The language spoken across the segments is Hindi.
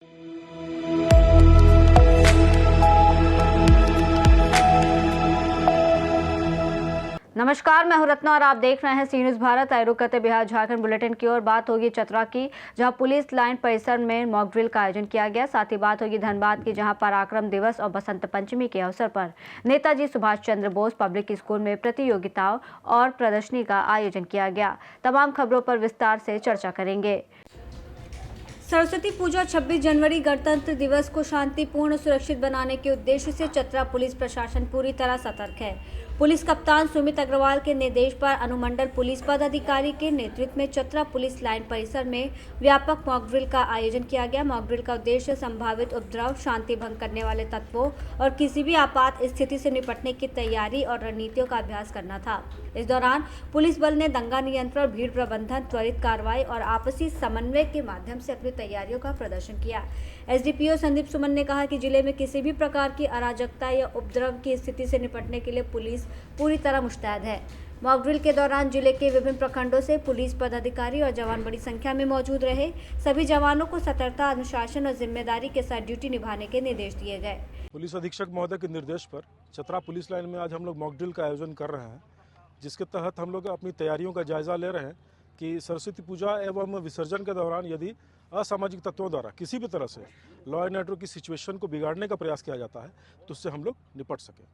नमस्कार, मैं हूं रत्ना और आप देख रहे हैं सी न्यूज़ भारत। आए रुक करते बिहार झारखंड बुलेटिन की ओर। बात होगी चतरा की, जहां पुलिस लाइन परिसर में मॉक ड्रिल का आयोजन किया गया। साथ ही बात होगी धनबाद की, जहां पराक्रम दिवस और बसंत पंचमी के अवसर पर नेताजी सुभाष चंद्र बोस पब्लिक स्कूल में प्रतियोगिताओं और प्रदर्शनी का आयोजन किया गया। तमाम खबरों पर विस्तार से चर्चा करेंगे। सरस्वती पूजा 26 जनवरी गणतंत्र दिवस को शांतिपूर्ण सुरक्षित बनाने के उद्देश्य से चतरा पुलिस प्रशासन पूरी तरह सतर्क है। पुलिस कप्तान सुमित अग्रवाल के निर्देश पर अनुमंडल पुलिस पदाधिकारी के नेतृत्व में चतरा पुलिस लाइन परिसर में व्यापक मॉक ड्रिल का आयोजन किया गया। मॉक ड्रिल का उद्देश्य संभावित उपद्रव, शांति भंग करने वाले तत्वों और किसी भी आपात स्थिति से निपटने की तैयारी और रणनीतियों का अभ्यास करना था। इस दौरान पुलिस बल ने दंगा नियंत्रण, भीड़ प्रबंधन, त्वरित कार्रवाई और आपसी समन्वय के माध्यम से अपनी तैयारियों का प्रदर्शन किया। एसडीपीओ संदीप सुमन ने कहा कि जिले में किसी भी प्रकार की अराजकता या उपद्रव की स्थिति से निपटने के लिए पुलिस पूरी तरह मुस्तैद है। मॉक ड्रिल के दौरान जिले के विभिन्न प्रखंडों से पुलिस पदाधिकारी और जवान बड़ी संख्या में मौजूद रहे। सभी जवानों को सतर्कता, अनुशासन और जिम्मेदारी के साथ ड्यूटी निभाने के निर्देश दिए गए। पुलिस अधीक्षक महोदय के निर्देश पर चतरा पुलिस लाइन में आज हम लोग मॉक ड्रिल का आयोजन कर रहे हैं, जिसके तहत हम लोग अपनी तैयारियों का जायजा ले रहे हैं कि सरस्वती पूजा एवं विसर्जन के दौरान यदि असामाजिक तत्वों द्वारा किसी भी तरह से लॉ एंड ऑर्डर की सिचुएशन को बिगाड़ने का प्रयास किया जाता है तो उससे हम लोग निपट सकें।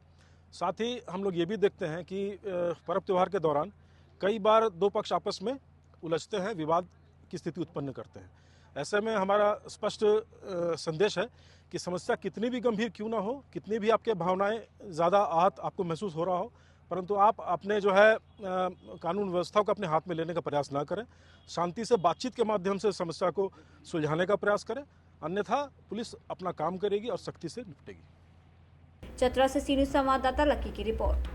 साथ ही हम लोग ये भी देखते हैं कि पर्व त्यौहार के दौरान कई बार दो पक्ष आपस में उलझते हैं, विवाद की स्थिति उत्पन्न करते हैं। ऐसे में हमारा स्पष्ट संदेश है कि समस्या कितनी भी गंभीर क्यों ना हो, कितनी भी आपके भावनाएं ज़्यादा आहत आपको महसूस हो रहा हो, परंतु आप अपने जो है कानून व्यवस्था को अपने हाथ में लेने का प्रयास ना करें। शांति से बातचीत के माध्यम से समस्या को सुलझाने का प्रयास करें, अन्यथा पुलिस अपना काम करेगी और सख्ती से निपटेगी। चतरा से सी न्यूज़ संवाददाता लकी की रिपोर्ट।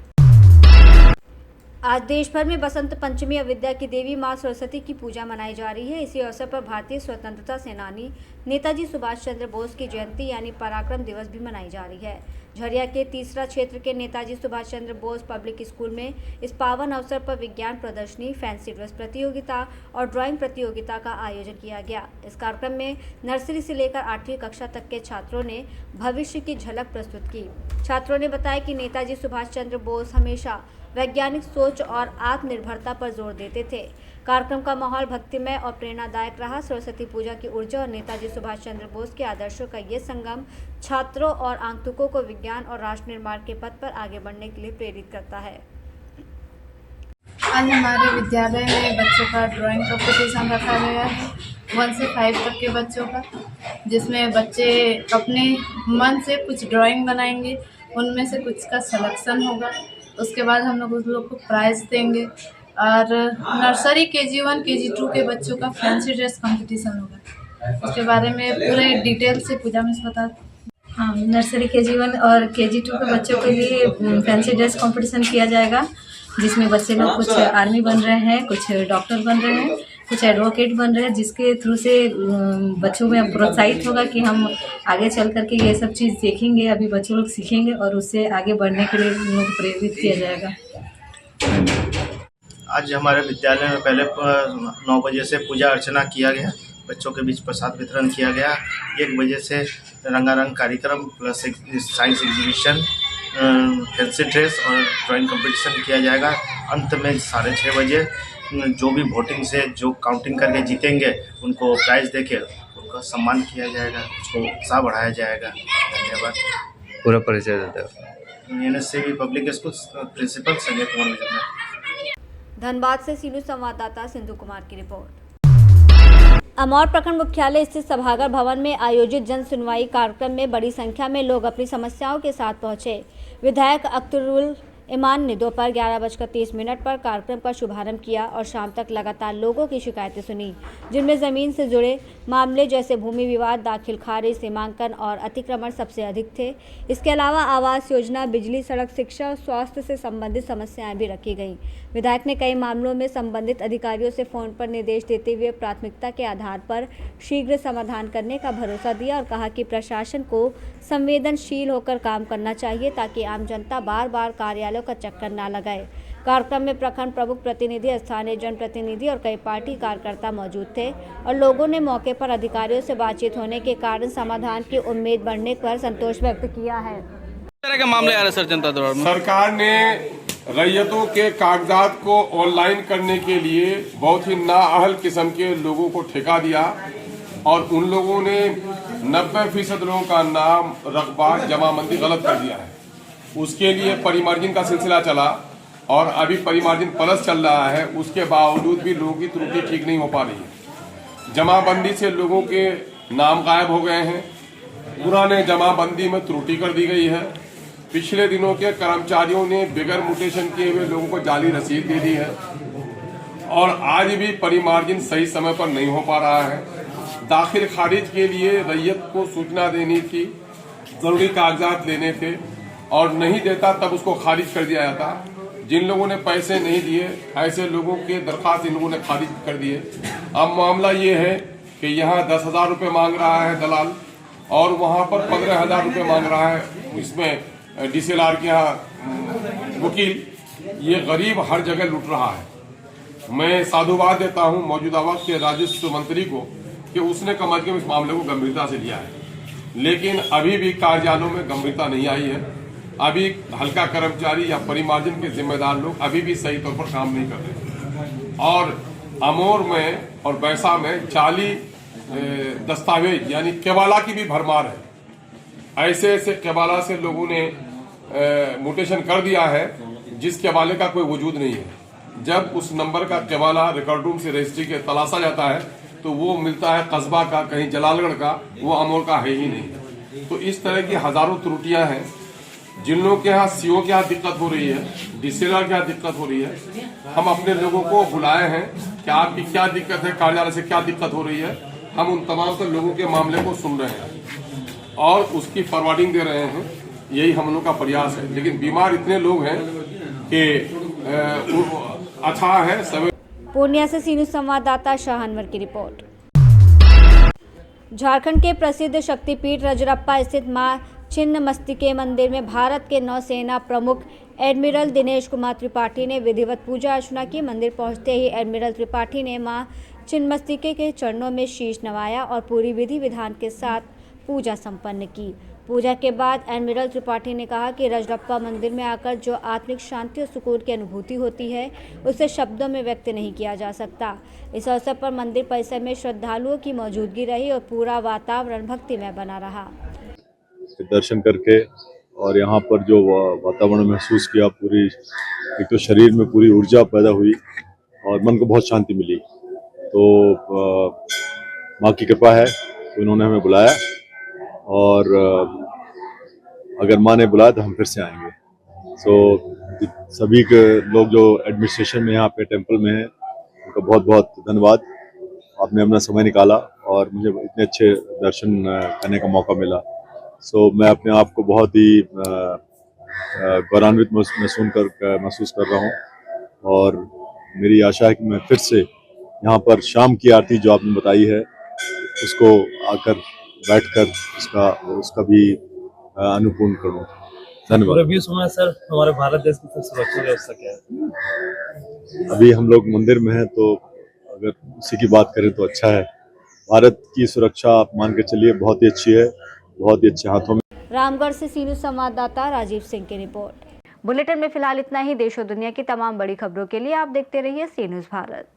आज देश भर में बसंत पंचमी अविद्या की देवी मां सरस्वती की पूजा मनाई जा रही है। इसी अवसर पर भारतीय स्वतंत्रता सेनानी नेताजी सुभाष चंद्र बोस की जयंती यानी पराक्रम दिवस भी मनाई जा रही है। झरिया के तीसरा क्षेत्र के नेताजी सुभाष चंद्र बोस पब्लिक स्कूल में इस पावन अवसर पर विज्ञान प्रदर्शनी, फैंसी ड्रेस प्रतियोगिता और ड्राइंग प्रतियोगिता का आयोजन किया गया। इस कार्यक्रम में नर्सरी से लेकर 8वीं कक्षा तक के छात्रों ने भविष्य की झलक प्रस्तुत की। छात्रों ने बताया कि नेताजी सुभाष चंद्र बोस हमेशा वैज्ञानिक सोच और आत्मनिर्भरता पर जोर देते थे। कार्यक्रम का माहौल भक्तिमय और प्रेरणादायक रहा। सरस्वती पूजा की ऊर्जा और नेताजी सुभाष चंद्र बोस के आदर्शों का ये संगम छात्रों और आगंतुकों को विज्ञान और राष्ट्र निर्माण के पथ पर आगे बढ़ने के लिए प्रेरित करता है। आज हमारे विद्यालय में बच्चों का ड्राइंग कंपटीशन रखा गया है 1 से 5 तक के बच्चों का, जिसमें बच्चे अपने मन से कुछ ड्राइंग बनाएंगे, उनमें से कुछ का सिलेक्शन होगा। उसके बाद हम लोग उस लोग को प्राइज़ देंगे। और नर्सरी KG1 KG2 के बच्चों का फैंसी ड्रेस कंपटीशन होगा। उसके बारे में पूरे डिटेल से पूजा मिस बता। हाँ, नर्सरी KG1 और KG2 के बच्चों के लिए फैंसी ड्रेस कंपटीशन किया जाएगा, जिसमें बच्चे लोग कुछ आर्मी बन रहे हैं, कुछ डॉक्टर बन रहे हैं, कुछ एडवोकेट बन रहे हैं, जिसके थ्रू से बच्चों में प्रोत्साहित होगा कि हम आगे चल करके ये सब चीज़ देखेंगे। अभी बच्चों लोग सीखेंगे और उससे आगे बढ़ने के लिए उन लोग को प्रेरित किया जाएगा। आज हमारे विद्यालय में पहले 9 बजे से पूजा अर्चना किया गया, बच्चों के बीच प्रसाद वितरण किया गया। 1 बजे से रंगारंग कार्यक्रम plus science exhibition, fancy dress और ड्राइंग कंपटीशन किया जाएगा। अंत में 6:30 बजे जो भी वोटिंग से जो काउंटिंग करके जीतेंगे उनको प्राइज़ देके उनका सम्मान किया जाएगा, उसको उत्साह बढ़ाया जाएगा। धन्यवाद। पूरा परिचय देते हैं। NSCB public school principal Sanjay Kumar Mijar. Dhanbad से सी न्यूज़ संवाददाता सिंधु कुमार की रिपोर्ट। अमौर प्रखंड मुख्यालय स्थित सभागार भवन में आयोजित जन सुनवाई कार्यक्रम में बड़ी संख्या में लोग अपनी समस्याओं के साथ पहुंचे। विधायक अख्तरुल ईमान ने दोपहर 11:30 पर कार्यक्रम का शुभारंभ किया और शाम तक लगातार लोगों की शिकायतें सुनी, जिनमें ज़मीन से जुड़े मामले जैसे भूमि विवाद, दाखिल खारिज, सीमांकन और अतिक्रमण सबसे अधिक थे। इसके अलावा आवास योजना, बिजली, सड़क, शिक्षा और स्वास्थ्य से संबंधित समस्याएं भी रखी गईं। विधायक ने कई मामलों में संबंधित अधिकारियों से फ़ोन पर निर्देश देते हुए प्राथमिकता के आधार पर शीघ्र समाधान करने का भरोसा दिया और कहा कि प्रशासन को संवेदनशील होकर काम करना चाहिए ताकि आम जनता बार बार कार्यालयों का चक्कर न लगाए। कार्यक्रम में प्रखंड प्रमुख प्रतिनिधि, स्थानीय जनप्रतिनिधि और कई पार्टी कार्यकर्ता मौजूद थे और लोगों ने मौके पर अधिकारियों से बातचीत होने के कारण समाधान की उम्मीद बढ़ने पर संतोष व्यक्त किया है। इस तरह के मामले आ रहे सर जनता दरबार में। सरकार ने रैयतों के कागजात को ऑनलाइन करने के लिए बहुत ही नाअहल किस्म के लोगों को ठेका दिया और उन लोगों ने 90% लोगों का नाम, रकबा, जमाबंदी गलत कर दिया है। उसके लिए परिमार्जिन का सिलसिला चला और अभी परिमार्जिन प्लस चल रहा है। उसके बावजूद भी लोगों की त्रुटि ठीक नहीं हो पा रही है। जमाबंदी से लोगों के नाम गायब हो गए हैं। पुराने जमाबंदी में त्रुटि कर दी गई है। पिछले दिनों के कर्मचारियों ने बगैर म्यूटेशन किए हुए लोगों को जाली रसीद दे दी है और आज भी परिमार्जिन सही समय पर नहीं हो पा रहा है। दाखिल खारिज के लिए रैयत को सूचना देनी थी, जरूरी कागजात लेने थे और नहीं देता तब उसको खारिज कर दिया जाता। जिन लोगों ने पैसे नहीं दिए ऐसे लोगों के दरखास्त इन लोगों ने खारिज कर दिए। अब मामला ये है कि यहाँ 10,000 रुपये मांग रहा है दलाल और वहाँ पर 15,000 रुपये मांग रहा है इसमें DCLR के यहाँ वकील। ये गरीब हर जगह लूट रहा है। मैं साधुवाद देता हूँ मौजूदा वक्त के राजस्व मंत्री को कि उसने कम अज कम इस मामले को गंभीरता से लिया है, लेकिन अभी भी कार्यालयों में गंभीरता नहीं आई है। अभी हल्का कर्मचारी या परिमार्जिन के जिम्मेदार लोग अभी भी सही तौर पर काम नहीं कर रहे और अमोर में और बैसा में जाली दस्तावेज यानी केवाला की भी भरमार है। ऐसे ऐसे केवाला से लोगों ने म्यूटेशन कर दिया है जिस केवाले का कोई वजूद नहीं है। जब उस नंबर का केवाला रिकॉर्ड रूम से रजिस्ट्री के तलाशा जाता है तो वो मिलता है कस्बा का, कहीं जलालगढ़ का, वो अमोर का है ही नहीं। तो इस तरह की हजारों त्रुटियां हैं। जिन लोगों के यहाँ CO के यहाँ दिक्कत हो रही है, DCLR के यहाँ दिक्कत हो रही है, हम अपने लोगों को बुलाए हैं कि आपकी क्या दिक्कत है, कार्यालय से क्या दिक्कत हो रही है। हम उन तमाम से लोगों के मामले को सुन रहे हैं और उसकी फॉरवर्डिंग दे रहे हैं। यही हम लोग का प्रयास है। लेकिन बीमार इतने लोग हैं कि अच्छा है सब। पूर्णिया से सीनू संवाददाता शाह अनवर की रिपोर्ट। झारखंड के प्रसिद्ध शक्तिपीठ रजरप्पा स्थित मां छिन्नमस्तिके मंदिर में भारत के नौसेना प्रमुख एडमिरल दिनेश कुमार त्रिपाठी ने विधिवत पूजा अर्चना की। मंदिर पहुंचते ही एडमिरल त्रिपाठी ने मां छिन्नमस्तिके के चरणों में शीश नवाया और पूरी विधि विधान के साथ पूजा संपन्न की। पूजा के बाद एडमिरल त्रिपाठी ने कहा कि रजरप्पा मंदिर में आकर जो आत्मिक शांति और सुकून की अनुभूति होती है उसे शब्दों में व्यक्त नहीं किया जा सकता। इस अवसर पर मंदिर परिसर में श्रद्धालुओं की मौजूदगी रही और पूरा वातावरण भक्तिमय बना रहा। दर्शन करके और यहाँ पर जो वातावरण महसूस किया, पूरी एक तो शरीर में पूरी ऊर्जा पैदा हुई और मन को बहुत शांति मिली। तो माँ की कृपा है तो उन्होंने हमें बुलाया और अगर माँ ने बुलाया तो हम फिर से आएंगे। सभी के लोग जो एडमिनिस्ट्रेशन में यहाँ पे टेंपल में है उनका बहुत बहुत धन्यवाद। आपने अपना समय निकाला और मुझे इतने अच्छे दर्शन करने का मौका मिला। मैं अपने आप को बहुत ही गौरवान्वित महसूस कर रहा हूँ और मेरी आशा है कि मैं फिर से यहाँ पर शाम की आरती जो आपने बताई है उसको आकर बैठकर उसका भी अनुपूर्ण करूँ। धन्यवाद। विश्व में सर हमारे भारत देश की सुरक्षा व्यवस्था क्या है? अभी हम लोग मंदिर में हैं तो अगर उसी की बात करें तो अच्छा है। भारत की सुरक्षा आप मान के चलिए बहुत ही अच्छी है, बहुत ही अच्छे हाथों में। रामगढ़ से सीनू संवाददाता राजीव सिंह की रिपोर्ट। बुलेटिन में फिलहाल इतना ही। देश और दुनिया की तमाम बड़ी खबरों के लिए आप देखते रहिए सी न्यूज़ भारत।